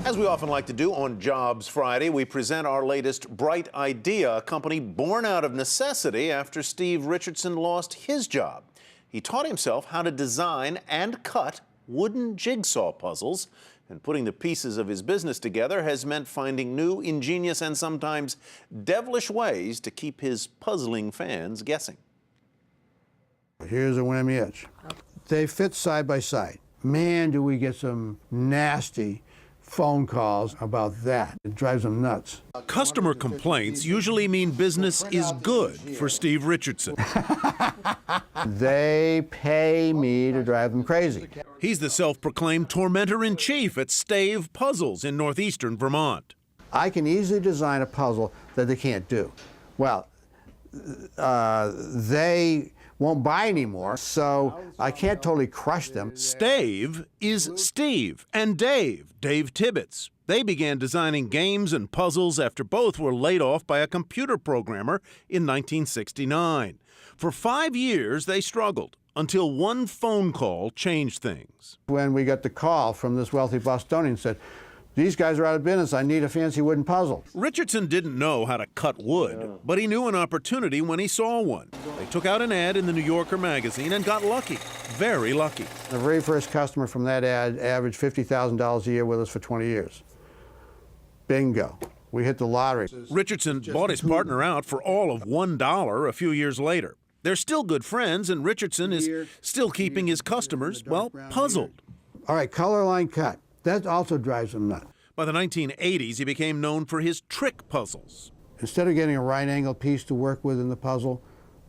As we often like to do on Jobs Friday, we present our latest bright idea, a company born out of necessity after Steve Richardson lost his job. He taught himself how to design and cut wooden jigsaw puzzles, and putting the pieces of his business together has meant finding new, ingenious, and sometimes devilish ways to keep his puzzling fans guessing. Here's a whammy edge. They fit side by side. Man, do we get some nasty phone calls about that. It drives them nuts. Customer complaints usually mean business is good for Steve Richardson. They pay me to drive them crazy. He's the self-proclaimed tormentor-in-chief at Stave Puzzles in northeastern Vermont. I can easily design a puzzle that they can't do. Well, they won't buy anymore, so I can't totally crush them. Stave is Steve and Dave Tibbetts. They began designing games and puzzles after both were laid off by a computer programmer in 1969. For 5 years, they struggled until one phone call changed things. When we got the call from this wealthy Bostonian said, "These guys are out of business. I need a fancy wooden puzzle." Richardson didn't know how to cut wood, but he knew an opportunity when he saw one. They took out an ad in the New Yorker magazine and got lucky, very lucky. The very first customer from that ad averaged $50,000 a year with us for 20 years. Bingo. We hit the lottery. Richardson bought his partner out for all of $1 a few years later. They're still good friends, and Richardson is still keeping his customers, well, puzzled. All right, color line cut. That also drives them nuts. By the 1980s, he became known for his trick puzzles. Instead of getting a right angle piece to work with in the puzzle,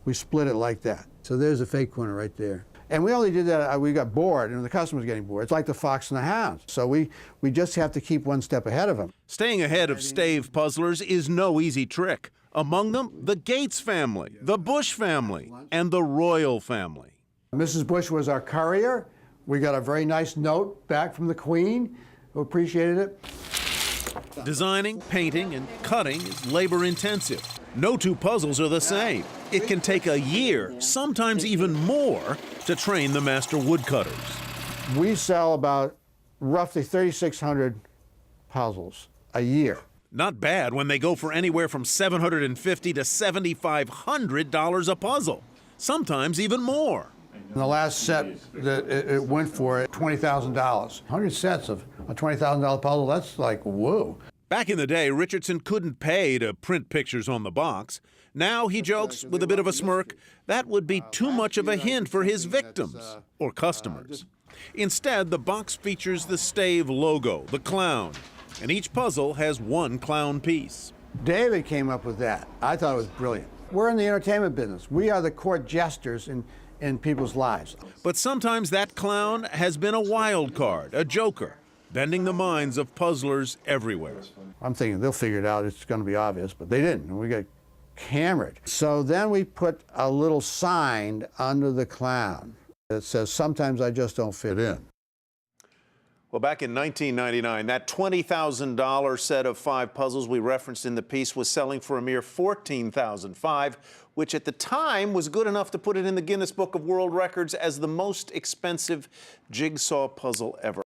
we split it like that. So there's a fake corner right there. And we only did that, we got bored, and the customer's getting bored. It's like the fox and the hound. So we just have to keep one step ahead of them. Staying ahead of Stave puzzlers is no easy trick. Among them, the Gates family, the Bush family, and the Royal family. Mrs. Bush was our courier. We got a very nice note back from the Queen, who appreciated it. Designing, painting, and cutting is labor-intensive. No two puzzles are the same. It can take a year, sometimes even more, to train the master woodcutters. We sell about roughly 3,600 puzzles a year. Not bad when they go for anywhere from $750 to $7,500 a puzzle, sometimes even more. In the last set that it went for $20,000. 100 sets of a $20,000 puzzle, that's like, whoa. Back in the day, Richardson couldn't pay to print pictures on the box. Now, he jokes with a bit of a smirk, that would be too much of a hint for his victims or customers. Instead, the box features the Stave logo, the clown, and each puzzle has one clown piece. David came up with that. I thought it was brilliant. We're in the entertainment business. We are the court jesters in people's lives. But sometimes that clown has been a wild card, a joker, bending the minds of puzzlers everywhere. I'm thinking they'll figure it out, it's going to be obvious, but they didn't, and we got hammered. So then we put a little sign under the clown that says, "Sometimes I just don't fit in." Well, back in 1999, that $20,000 set of 5 puzzles we referenced in the piece was selling for a mere $14,500, which at the time was good enough to put it in the Guinness Book of World Records as the most expensive jigsaw puzzle ever.